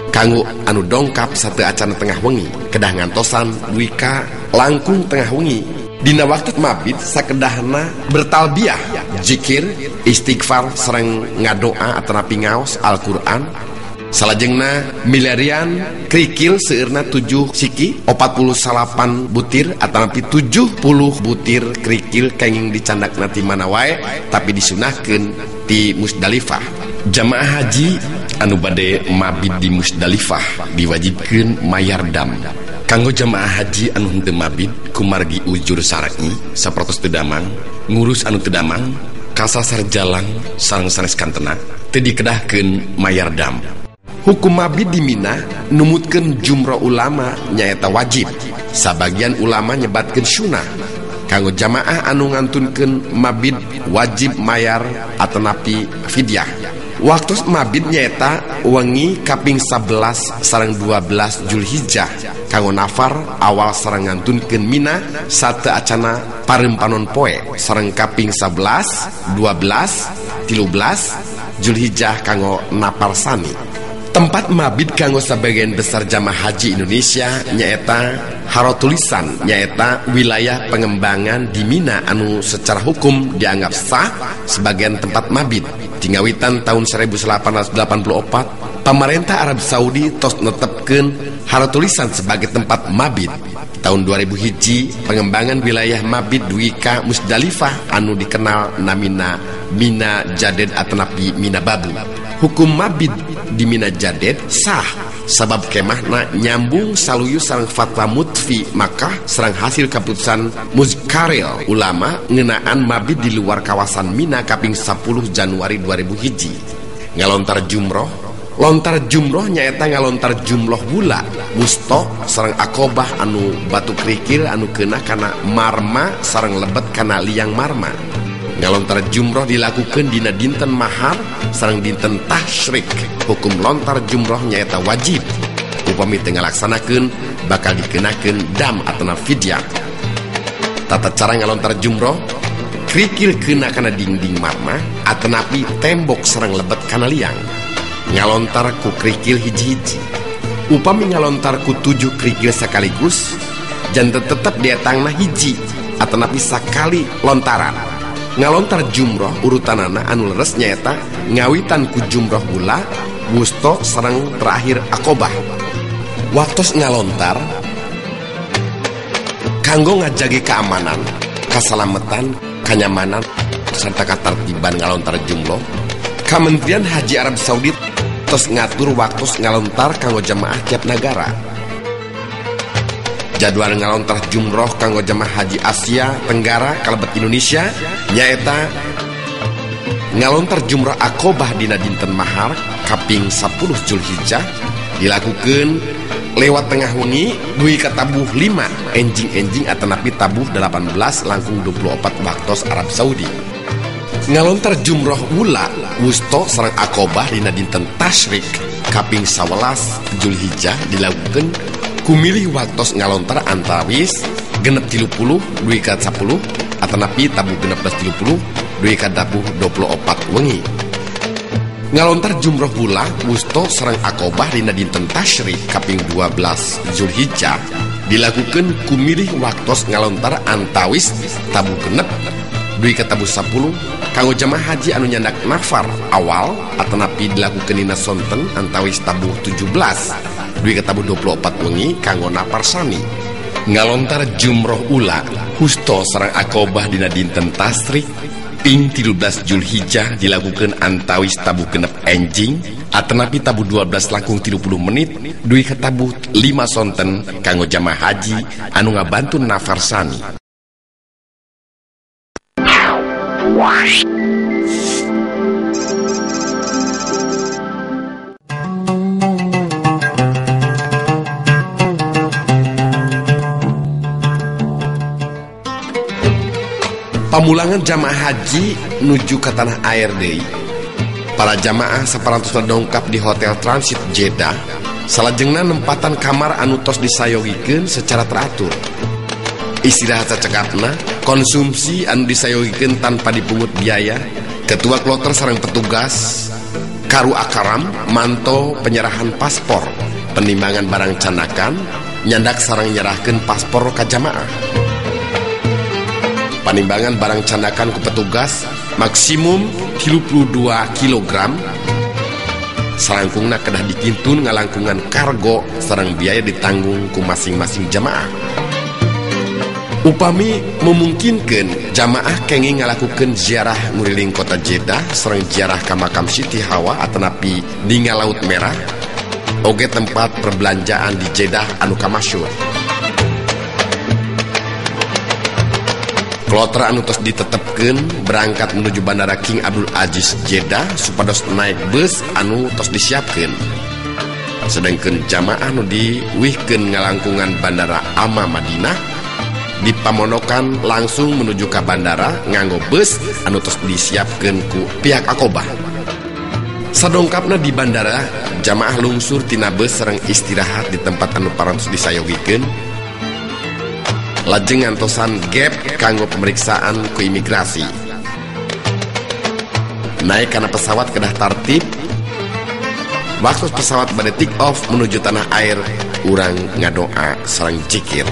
Kanggo anu dongkap sateu acan tengah wengi kedah ngantosan wika langkung tengah wengi. Dina waktu mabit sakedahna bertalbiyah, zikir, istighfar sareng ngadoa atanapi ngaos Al-Qur'an. Salajengna milarian krikil seueurna 7 siki 48 butir atanapi 70 butir krikil kenging dicandakna ti mana wae tapi disunahkeun di Musdalifah. Jamaah haji anu bade mabit di Musdalifah diwajibkeun mayar dam. Kanggo jamaah haji anu henteu mabit kumargi ujur syar'i sapertos teu damang, ngurus anu teu damang, kasasar jalang sareng sanes kantena teu dikedahkeun mayar dam. Hukum mabit di Mina numutkeun jumroh ulama nyaeta wajib. Sabagian ulama nyebatkeun sunnah. Kanggo jamaah anu ngantunkeun mabit wajib mayar atanapi fidyah. Waktu mabit nyaeta wengi kaping 11 sareng 12 Julhijjah. Kanggo nafar awal sareng ngantunkeun Mina sateu acana parempanon poe sareng kaping 11, 12, 13 Julhijjah kanggo napar sani. Tempat mabit kanggo sebagian besar jamaah haji Indonesia nyaeta harotulisan nyaeta wilayah pengembangan di Mina anu secara hukum dianggap sah sebagian tempat mabit. Tingawitan tahun 1884 pemerintah Arab Saudi tos netepkeun harotulisan sebagai tempat mabit. Tahun 2000 hiji pengembangan wilayah mabit dugi ka Musdalifah anu dikenal namina Mina Jaded atanapi Mina Babu. Hukum mabit di Mina Jaded sah sabab kemahna nyambung saluyu sareng fatwa mutfi Makkah sareng hasil keputusan muzkaril ulama ngeunaan mabit di luar kawasan Mina kaping 10 Januari 2000 hiji. Ngalontar jumroh, lontar jumroh nyaeta ngalontar jumloh bula wusto sareng akobah anu batu krikil anu keunah kana marma sareng lebet kana liang marma. Ngalontar jumroh dilakukan dina dinten mahar sareng dinten tasyrik. Hukum lontar jumroh nyaeta wajib. Upami teu ngalaksanakeun bakal dikenakeun dam atau fidyah. Tata cara ngalontar jumroh krikil keuna kana dinding marma atanapi tembok sareng lebet kana liang. Ngalontar ku krikil hiji-hiji. Upami ngalontar ku 7 krikil sekaligus janten tetep dietangna hiji atanapi sakali lontaran. Ngalontar jumroh urutanana anu leres nyaeta ngawitan ku jumroh bula wusto sareng terakhir akobah. Waktos ngalontar kanggo ngajagi keamanan, kasalametan, kenyamanan serta katertiban ngalontar jumroh, Kementerian Haji Arab Saudi tos ngatur waktos ngalontar kanggo jamaah tiap negara. Jadwal ngalontar jumroh kanggo jamaah haji Asia Tenggara kalebet Indonesia nyaeta ngalontar jumroh akobah dina dinten mahar kaping 10 Julhijjah dilakukan lewat tengah wengi dugi ka tabuh 5 enjing-enjing atanapi tabuh 18 langkung 24 waktos Arab Saudi. Ngalontar jumroh ula wusto sareng akobah dina dinten tasyrik kaping 11 Julhijjah dilakukan kumilih waktos ngalontar antawis genep 30 dugi ka 10 atanapi tabuh genep 30 dugi ka tabuh 24 wengi. Ngalontar jumroh bula wusto sareng akobah dina dinten tasyrik kaping 12 Zulhijjah dilakukan kumilih waktos ngalontar antawis tabuh genep dugi ka tabuh 10 kanggo jamaah haji anu nyandak nafar awal atanapi dilakukan dina sonten antawis tabuh 17 dugi ka tabuh 24 wengi kanggo napar sani. Ngalontar jumroh ula husto sareng akobah dina dinten tasrik ping 13 Julhijjah dilakukan antawis tabuh genep enjing atanapi tabuh 12 langkung 30 menit dugi ka tabuh 5 sonten kanggo jamaah haji anu ngabantu nafar sani. Pamulangan jamaah haji nuju ke tanah air deui. Para jamaah saparantos dongkap di Hotel Transit Jeddah. Salajengna nempatan kamar anu tos disayogikeun secara teratur. Istirahat sacekapna, konsumsi anu disayogikeun tanpa dipungut biaya. Ketua kloter sareng petugas karu akaram manto penyerahan paspor, penimbangan barang canakan, nyandak sareng nyerahkeun paspor ka jamaah. Panimbangan barang candakan ku petugas maksimum 32 kg Salangkungna kedah dikintun ngalangkungan kargo sareng biaya ditanggung ku masing-masing jamaah. Upami memungkinkan jamaah kenging ngalakukeun ziarah nguriling kota Jeddah sareng ziarah ka makam Siti Hawa atanapi Dinga Laut Merah, oge tempat perbelanjaan di Jeddah anu kamasyhur. Kloter anu tos ditetepkeun berangkat menuju Bandara King Abdul Aziz Jeddah supados naik bus anu tos disiapkeun. Sedangkeun jamaah anu diwihkeun ngalangkungan Bandara Amma Madinah di Pamondokan langsung menuju ke bandara nganggo bus anu tos disiapkeun ku pihak Aqobah. Sadongkapna di bandara, jamaah lungsur tina bus sareng istirahat di tempat anu parantos disayogikeun. Lajeng ngantosan gap kanggo pemeriksaan ku imigrasi. Naik kana pesawat kedah tartib. Waktu pesawat bade take off menuju tanah air, urang ngadoa sareng zikir.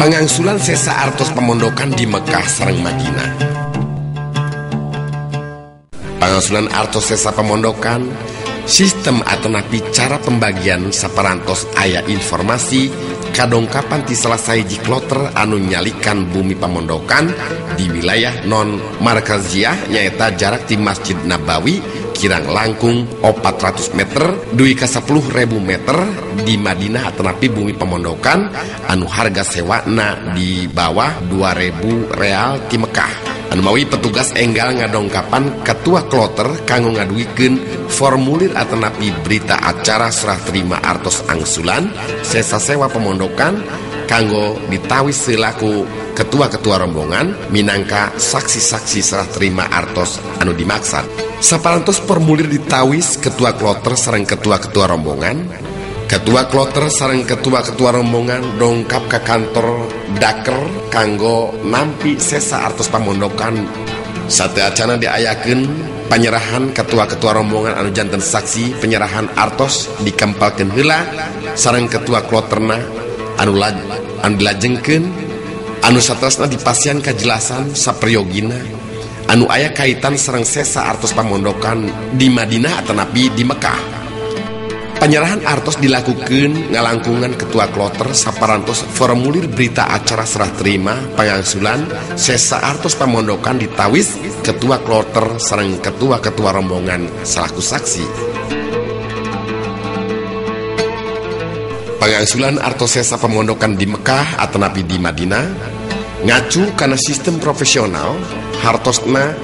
Pangangsulan sesa artos pamondokan di Mekah sareng Madinah. Pangangsulan artos sesa pamondokan, sistem atanapi cara pembagian saparantos aya informasi kadongkapan ti salah saiji kloter anu nyalikan bumi pamondokan di wilayah non markaziah nyaeta jarak ti Masjid Nabawi kirang langkung 400 meter duwi ka 10.000 meter di Madinah atanapi bumi pamondokan anu harga sewana di bawah 2.000 real ti Mekah. Anu mawi petugas enggal ngadongkapan ketua kloter kanggo ngaduikeun formulir atanapi berita acara serah terima artos angsulan sesa sewa pamondokan kanggo ditawis selaku ketua-ketua rombongan minangka saksi-saksi serah terima artos anu dimaksud. Saparantos formulir ditawis ketua kloter sareng ketua-ketua rombongan, ketua kloter sareng ketua-ketua rombongan dongkap ke kantor daker kanggo nampi sesa artos pamondokan. Sateacana diayakeun penyerahan ketua-ketua rombongan anu janten saksi penyerahan artos dikempalkeun heula sareng ketua kloterna anu dilajengkeun anu saterusna dipasian kajelasan sapriyogina anu aya kaitan sareng sesa artos pamondokan di Madinah atanapi di Mekah. Penyerahan artos dilakukeun ngalangkungan ketua kloter saparantos formulir berita acara serah terima pangangsulan sesa artos pamondokan ditawis ketua kloter sareng ketua-ketua rombongan selaku saksi. Pangangsulan artos sesa pamondokan di Mekah atanapi di Madinah ngacu karena sistem profesional hartosna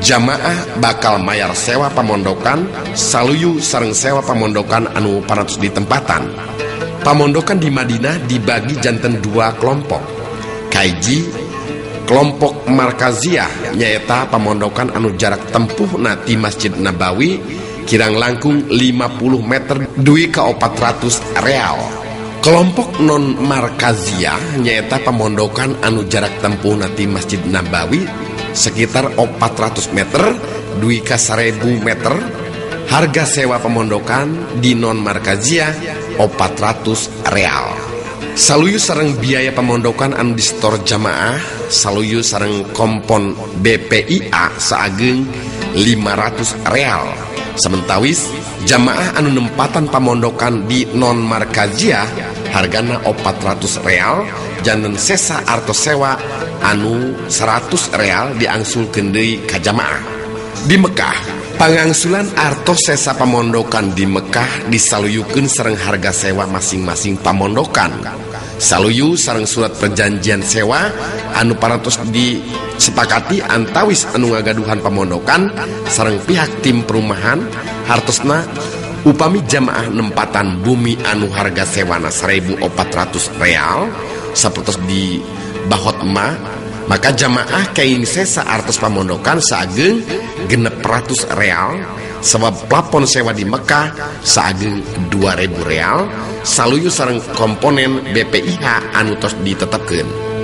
jamaah bakal mayar sewa pamondokan saluyu sareng sewa pamondokan anu parantos ditempatan. Pamondokan di Madinah dibagi janten dua kelompok. Kaiji kelompok markaziah nyaeta pamondokan anu jarak tempuh nati Masjid Nabawi kirang langkung 50 meter duwi ka 400 real. Kelompok non markaziah nyaeta pamondokan anu jarak tempuh nati Masjid Nabawi sekitar 400 meter duwi ka 1000 meter. Harga sewa pamondokan di non markaziah 400 real. Saluyu sareng biaya pamondokan anu disetor jamaah saluyu sareng kompon BPIA saageng 500 real. Sementawis jamaah anu nempatan pamondokan di non markaziah hargana 400 real janten sesa artos sewa anu 100 real diangsulkeun deui ka jamaah. Di Mekah pangangsulan artos sesa pamondokan di Mekah disaluyukeun sareng harga sewa masing-masing pamondokan. Saluyu sareng surat perjanjian sewa anu parantos disepakati antawis anu ngagaduhan pamondokan sareng pihak tim perumahan hartosna upami jamaah nempatan bumi anu harga sewana 1.400 real sapertos di Bahotma maka jamaah kaing sesa artos pamondokan saageng 600 real sebab plafon sewa di Mekah saageng 2.000 real saluyu sareng komponen BPIH anu tos ditetepkeun.